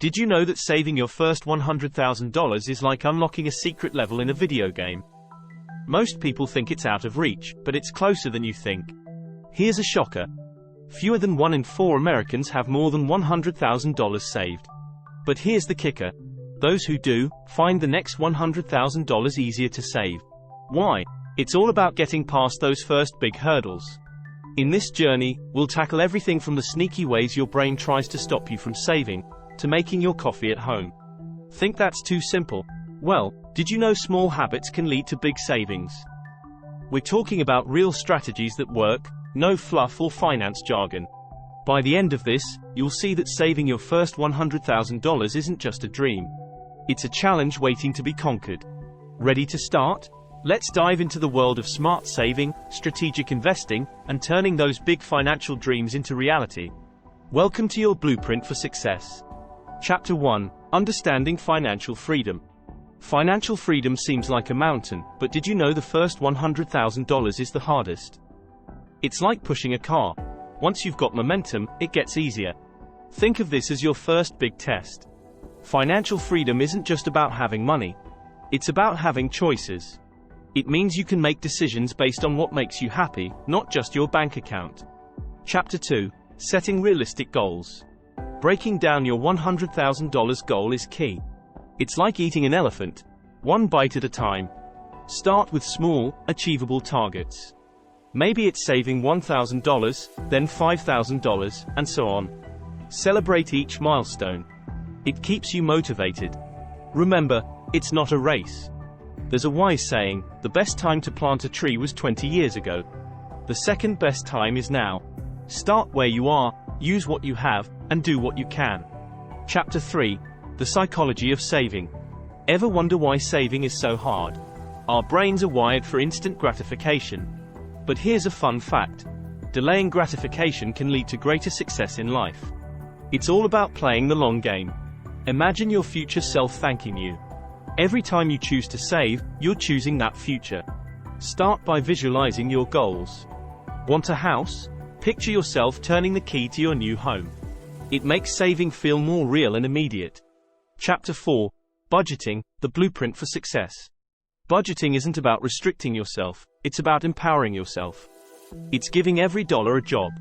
Did you know that saving your first $100,000 is like unlocking a secret level in a video game? Most people think it's out of reach, but it's closer than you think. Here's a shocker. Fewer than 1 in 4 Americans have more than $100,000 saved. But here's the kicker. Those who do, find the next $100,000 easier to save. Why? It's all about getting past those first big hurdles. In this journey, we'll tackle everything from the sneaky ways your brain tries to stop you from saving, to making your coffee at home. Think that's too simple? Well, did you know small habits can lead to big savings? We're talking about real strategies that work, no fluff or finance jargon. By the end of this, you'll see that saving your first $100,000 isn't just a dream. It's a challenge waiting to be conquered. Ready to start? Let's dive into the world of smart saving, strategic investing, and turning those big financial dreams into reality. Welcome to your blueprint for success. Chapter 1: Understanding Financial Freedom. Financial freedom seems like a mountain, but did you know the first $100,000 is the hardest? It's like pushing a car. Once you've got momentum, it gets easier. Think of this as your first big test. Financial freedom isn't just about having money. It's about having choices. It means you can make decisions based on what makes you happy, not just your bank account. Chapter 2: Setting Realistic Goals. Breaking down your $100,000 goal is key. It's like eating an elephant, one bite at a time. Start with small, achievable targets. Maybe it's saving $1,000, then $5,000, and so on. Celebrate each milestone. It keeps you motivated. Remember, it's not a race. There's a wise saying, the best time to plant a tree was 20 years ago. The second best time is now. Start where you are, use what you have, and do what you can. Chapter 3: The Psychology of Saving. Ever wonder why saving is so hard? Our brains are wired for instant gratification. But here's a fun fact. Delaying gratification can lead to greater success in life. It's all about playing the long game. Imagine your future self thanking you. Every time you choose to save, you're choosing that future. Start by visualizing your goals. Want a house? Picture yourself turning the key to your new home. It makes saving feel more real and immediate. Chapter 4: Budgeting, the Blueprint for Success. Budgeting isn't about restricting yourself, it's about empowering yourself. It's giving every dollar a job.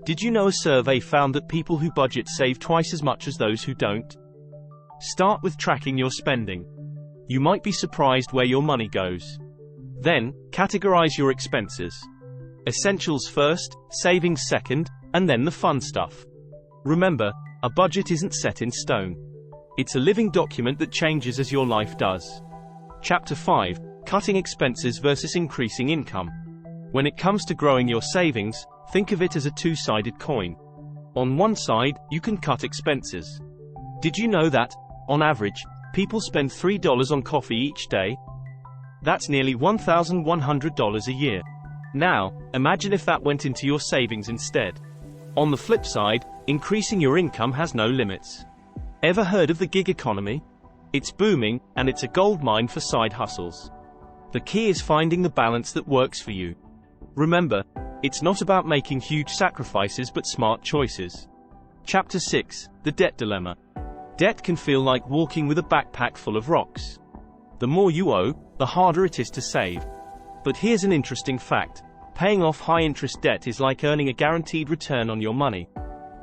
Did you know a survey found that people who budget save twice as much as those who don't? Start with tracking your spending. You might be surprised where your money goes. Then, categorize your expenses. Essentials first, savings second, and then the fun stuff. Remember, a budget isn't set in stone. It's a living document that changes as your life does. Chapter 5: Cutting Expenses versus Increasing Income. When it comes to growing your savings, think of it as a two-sided coin. On one side, you can cut expenses. Did you know that, on average, people spend $3 on coffee each day? That's nearly $1,100 a year. Now, imagine if that went into your savings instead. On the flip side, increasing your income has no limits. Ever heard of the gig economy? It's booming, and it's a goldmine for side hustles. The key is finding the balance that works for you. Remember, it's not about making huge sacrifices but smart choices. Chapter 6: The Debt Dilemma. Debt can feel like walking with a backpack full of rocks. The more you owe, the harder it is to save. But here's an interesting fact. Paying off high-interest debt is like earning a guaranteed return on your money.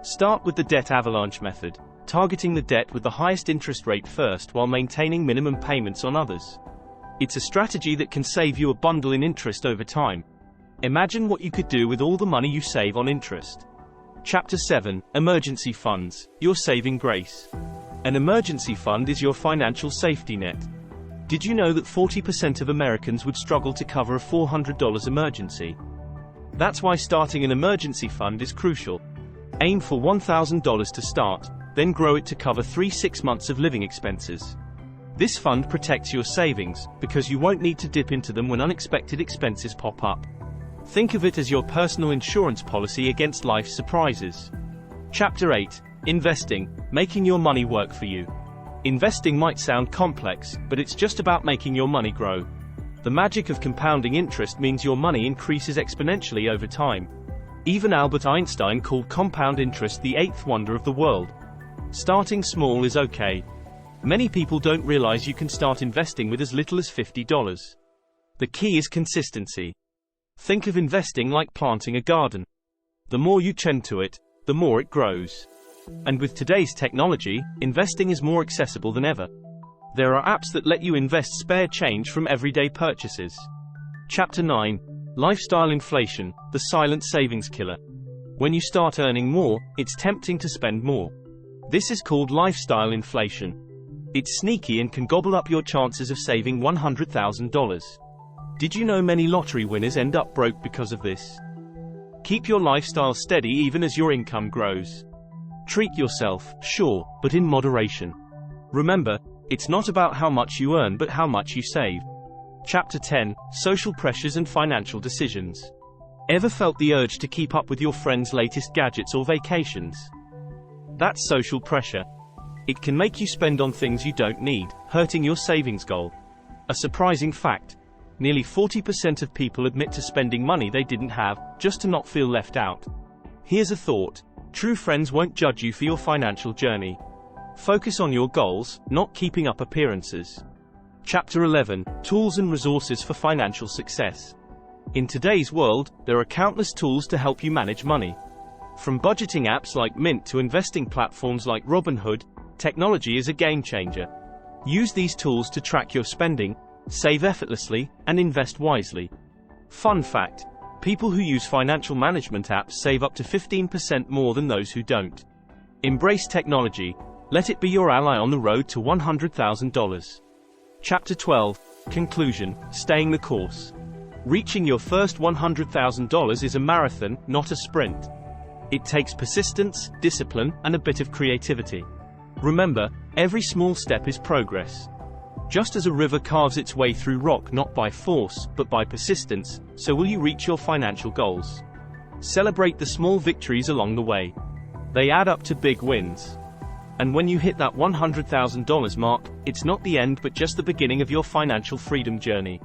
Start with the debt avalanche method, targeting the debt with the highest interest rate first while maintaining minimum payments on others. It's a strategy that can save you a bundle in interest over time. Imagine what you could do with all the money you save on interest. Chapter 7: Emergency Funds, Your Saving Grace. An emergency fund is your financial safety net. Did you know that 40% of Americans would struggle to cover a $400 emergency? That's why starting an emergency fund is crucial. Aim for $1,000 to start, then grow it to cover 3-6 months of living expenses. This fund protects your savings, because you won't need to dip into them when unexpected expenses pop up. Think of it as your personal insurance policy against life's surprises. Chapter 8: Investing, Making Your Money Work for You. Investing might sound complex, but it's just about making your money grow. The magic of compounding interest means your money increases exponentially over time. Even Albert Einstein called compound interest the eighth wonder of the world. Starting small is okay. Many people don't realize you can start investing with as little as $50. The key is consistency. Think of investing like planting a garden. The more you tend to it, the more it grows. And with today's technology, investing is more accessible than ever. There are apps that let you invest spare change from everyday purchases. Chapter 9. Lifestyle Inflation, the Silent Savings Killer. When you start earning more, it's tempting to spend more. This is called lifestyle inflation. It's sneaky and can gobble up your chances of saving $100,000. Did you know many lottery winners end up broke because of this? Keep your lifestyle steady even as your income grows. Treat yourself, sure, but in moderation. Remember, it's not about how much you earn but how much you save. Chapter 10. Social Pressures and Financial Decisions. Ever felt the urge to keep up with your friends' latest gadgets or vacations? That's social pressure. It can make you spend on things you don't need, hurting your savings goal. A surprising fact: nearly 40% of people admit to spending money they didn't have, just to not feel left out. Here's a thought: true friends won't judge you for your financial journey. Focus on your goals, not keeping up appearances. Chapter 11. Tools and Resources for Financial Success. In today's world, there are countless tools to help you manage money. From budgeting apps like Mint to investing platforms like Robinhood, technology is a game changer. Use these tools to track your spending, save effortlessly, and invest wisely. Fun fact: people who use financial management apps save up to 15% more than those who don't. Embrace technology. Let it be your ally on the road to $100,000. Chapter 12. Conclusion: Staying the course. Reaching your first $100,000 is a marathon, not a sprint. It takes persistence, discipline, and a bit of creativity. Remember, every small step is progress. Just as a river carves its way through rock not by force, but by persistence, so will you reach your financial goals. Celebrate the small victories along the way. They add up to big wins. And when you hit that $100,000 mark, it's not the end but just the beginning of your financial freedom journey.